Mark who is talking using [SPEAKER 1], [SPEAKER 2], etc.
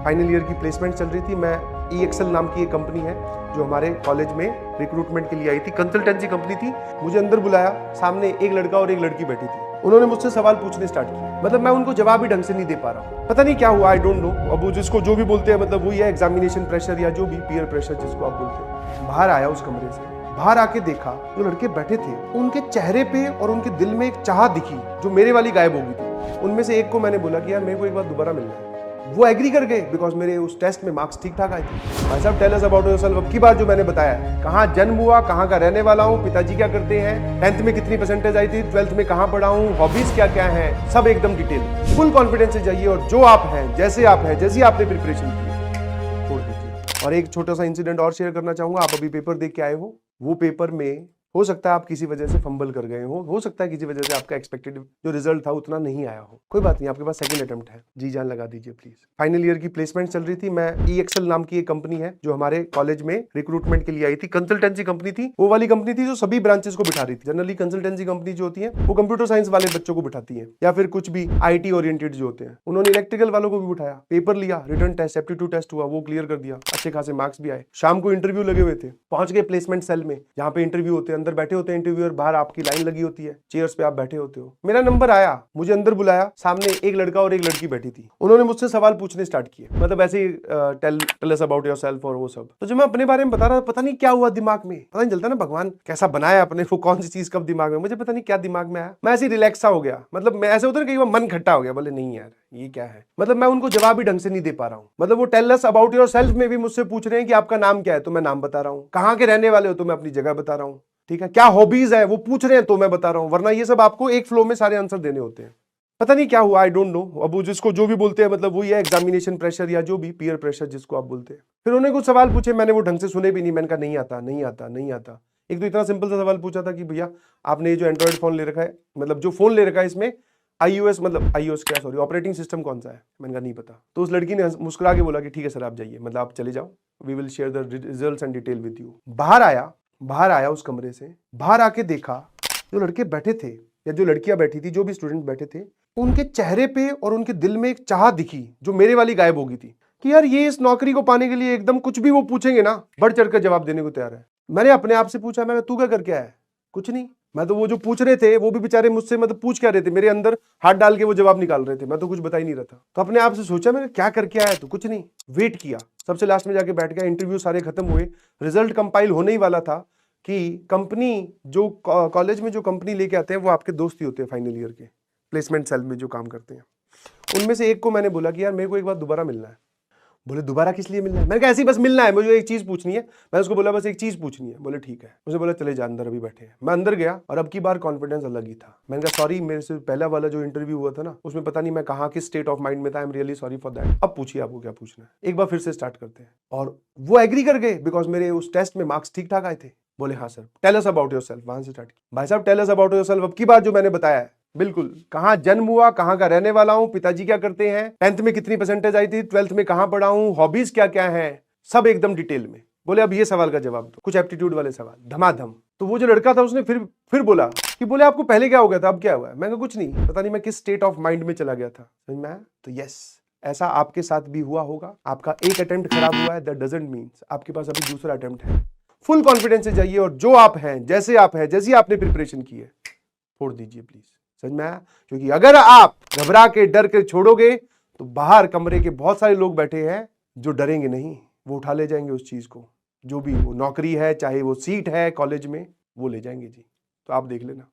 [SPEAKER 1] Final year की placement चल रही थी। मैं EXL नाम की एक कंपनी है जो हमारे कॉलेज में रिक्रूटमेंट के लिए आई थी, कंसल्टेंसी कंपनी थी। मुझे अंदर बुलाया, सामने एक लड़का और एक लड़की बैठी थी। उन्होंने मुझसे सवाल पूछने स्टार्ट किए, मतलब मैं उनको जवाब ही ढंग से नहीं दे पा रहा हूँ। पता नहीं क्या हुआ, आई डोंट नो। अब वो जिसको जो भी बोलते हैं, मतलब वही है एग्जामिनेशन प्रेशर या जो भी पीयर प्रेशर जिसको आप बोलते हैं। बाहर आया उस कमरे से, बाहर आके देखा जो लड़के बैठे थे उनके चेहरे पे और उनके दिल में एक चाहत दिखी जो मेरे वाली गायब हो गई थी। उनमें से एक को मैंने बोला कि यार मेरे को एक बार दोबारा मिलना है। वो एग्री कर गए बिकॉज मेरे उस टेस्ट में मार्क्स ठीक ठाक आए थे। भाई साहब, टेल अस अबाउट योरसेल्फ। अब की बात जो मैंने बताया, कहाँ जन्म हुआ, कहाँ का रहने वाला हूँ, पिताजी क्या करते हैं, 10th में कितनी परसेंटेज आई थी, 12th में कहाँ पढ़ा हूँ, हॉबीज क्या क्या है, सब एकदम डिटेल फुल कॉन्फिडेंस से जाइए और जो आप हैं, जैसे आप हैं, जैसी आपने प्रिपरेशन की छोड़ दीजिए। और एक छोटा सा इंसिडेंट और शेयर करना चाहूंगा। आप अभी पेपर देख के आए हो, वो पेपर में हो सकता है आप किसी वजह से फंबल कर गए हो सकता है किसी वजह से आपका एक्सपेक्टेड जो रिजल्ट था उतना नहीं आया हो। कोई बात नहीं, आपके पास सेकंड अटेम्प्ट है, जी जान लगा दीजिए प्लीज। फाइनल ईयर की प्लेसमेंट चल रही थी। मैं EXL नाम की एक कंपनी है जो हमारे कॉलेज में रिक्रूटमेंट के लिए आई थी, कंसल्टेंसी कंपनी थी। वो वाली कंपनी थी जो सभी ब्रांचेस को बिठा रही थी। जनरली कंसल्टेंसी कंपनी जो होती है वो कंप्यूटर साइंस वाले बच्चों को बिठाती है या फिर कुछ भी IT ओरिएंटेड जो होते हैं। उन्होंने इलेक्ट्रिकल वालों को भी बिठाया, पेपर लिया, रिटन टेस्ट, एप्टीट्यूड टेस्ट हुआ, वो क्लियर कर दिया, अच्छे खासे मार्क्स भी आए। शाम को इंटरव्यू लगे हुए थे, पहुंच गए प्लेसमेंट सेल में जहां पे इंटरव्यू होते हैं। अंदर बैठे होते हैं इंटरव्यू, बाहर आपकी लाइन लगी होती है, चेयर्स पे आप बैठे होते हो। मेरा नंबर आया, मुझे अंदर बुलाया, सामने एक लड़का और एक लड़की बैठी थी। उन्होंने मुझसे सवाल पूछने स्टार्ट किए, मतलब ऐसे he tell us about yourself और वो सब। तो जब मैं अपने बारे में बता रहा था, पता नहीं क्या हुआ दिमाग में, पता नहीं चलता ना भगवान कैसा बनाया अपने को, कौन सी चीज कब दिमाग में, मुझे पता नहीं क्या दिमाग में आया। मैं ऐसे रिलैक्स सा हो गया, मतलब मैं ऐसे होता है कई बार मन खट्टा हो गया, बोले नहीं यार ये क्या है, मतलब मैं उनको जवाब ही ढंग से नहीं दे पा रहा हूँ। मतलब वो टेल अस अबाउट योरसेल्फ में भी मुझसे पूछ रहे हैं कि आपका नाम क्या है, तो मैं नाम बता रहा हूँ। कहाँ के रहने वाले हो, तो मैं अपनी जगह बता रहा हूँ। ठीक है, क्या हॉबीज है वो पूछ रहे हैं तो मैं बता रहा हूं, वरना ये सब आपको एक फ्लो में सारे आंसर देने होते हैं। पता नहीं क्या हुआ, आई डोंट नो। अब वो जिसको जो भी बोलते हैं, मतलब वही है एग्जामिनेशन प्रेशर या जो भी पीयर प्रेशर जिसको आप बोलते हैं। फिर उन्होंने कुछ सवाल पूछे, मैंने वो ढंग से सुने भी नहीं। मैंने कहा नहीं आता नहीं आता नहीं आता। एक तो इतना सिंपल सा सवाल पूछा था कि भैया आपने ये जो एंड्रॉइड फोन ले रखा है, मतलब जो फोन ले रखा है इसमें iOS, मतलब iOS क्या, सॉरी, ऑपरेटिंग सिस्टम कौन सा है। मैंने कहा नहीं पता। तो उस लड़की ने मुस्कुरा के बोला कि ठीक है सर आप जाइए, मतलब आप चले जाओ, we will share the results and detail with you. बाहर आया उस कमरे से, बाहर आके देखा जो लड़के बैठे थे या जो लड़कियां बैठी थी, जो भी स्टूडेंट बैठे थे, उनके चेहरे पे और उनके दिल में एक चाहत दिखी जो मेरे वाली गायब हो गई थी कि यार ये इस नौकरी को पाने के लिए एकदम कुछ भी वो पूछेंगे ना, बढ़ चढ़कर जवाब देने को तैयार है। मैंने अपने आप से पूछा, मैं तू क्या करके आया है? कुछ नहीं। मैं तो वो जो पूछ रहे थे वो भी बेचारे मुझसे मतलब पूछ क्या रहे थे, मेरे अंदर हाथ डाल के वो जवाब निकाल रहे थे, मैं तो कुछ बता ही नहीं रहा था। तो अपने आप से सोचा मैंने क्या करके आया, तो कुछ नहीं। वेट किया, सबसे लास्ट में जाके बैठ गया। इंटरव्यू सारे खत्म हुए, रिजल्ट कंपाइल होने ही वाला था कि कंपनी जो कॉलेज में जो कंपनी लेके आते हैं वो आपके दोस्त ही होते हैं, फाइनल ईयर के प्लेसमेंट सेल में जो काम करते हैं। उनमें से एक को मैंने बोला कि यार मेरे को एक बार दोबारा मिलना है। बोले दोबारा किस लिए मिलना है? मैंने कहा ऐसे ही बस मिलना है, मुझे एक चीज पूछनी है। मैं उसको बोला बस एक चीज पूछनी है। बोले ठीक है। मुझे बोला चले जा अंदर, अभी बैठे हैं। मैं अंदर गया और अब की बार कॉन्फिडेंस अलग ही था। मैंने कहा सॉरी, मेरे से पहला वाला जो इंटरव्यू हुआ था ना, उसमें पता नहीं मैं कहाँ किस स्टेट ऑफ माइंड में था, I am really sorry for that. अब पूछिए आपको क्या पूछना है, एक बार फिर से स्टार्ट करते हैं। और वो एग्री कर गए बिकॉज मेरे उस टेस्ट में मार्क्स ठीक ठाक आए थे। बोले हाँ sir, tell us about yourself, वहां से स्टार्ट किया। भाई साहब, टेल अस अबाउट योरसेल्फ। अब की बात जो मैंने बताया है बिल्कुल, कहाँ जन्म हुआ, कहाँ का रहने वाला हूँ, पिताजी क्या करते हैं, 10th में कितनी परसेंटेज आई थी, 12th में कहाँ पढ़ा हूँ, हॉबीज क्या क्या है, सब एकदम डिटेल में। बोले अब ये सवाल का जवाब दो, कुछ एप्टीट्यूड वाले सवाल धमाधम। तो वो जो लड़का था उसने फिर बोला कि बोले आपको पहले क्या हो गया था, अब क्या हुआ है? मैं कहा कुछ नहीं, पता नहीं मैं किस स्टेट ऑफ माइंड में चला गया था। समझ में आया? तो यस, ऐसा आपके साथ भी हुआ होगा। आपका एक अटेम्प्ट खराब हुआ है, दैट डजंट मीन्स आपके पास अभी दूसरा अटेम्प्ट है। फुल कॉन्फिडेंस से जाइए और जो आप हैं, जैसे आप हैं, जैसी आपने प्रिपरेशन की है, छोड़ दीजिए प्लीज। समझ में आया? क्योंकि अगर आप घबरा के डर के छोड़ोगे तो बाहर कमरे के बहुत सारे लोग बैठे हैं जो डरेंगे नहीं, वो उठा ले जाएंगे उस चीज को, जो भी वो नौकरी है, चाहे वो सीट है कॉलेज में, वो ले जाएंगे जी। तो आप देख लेना।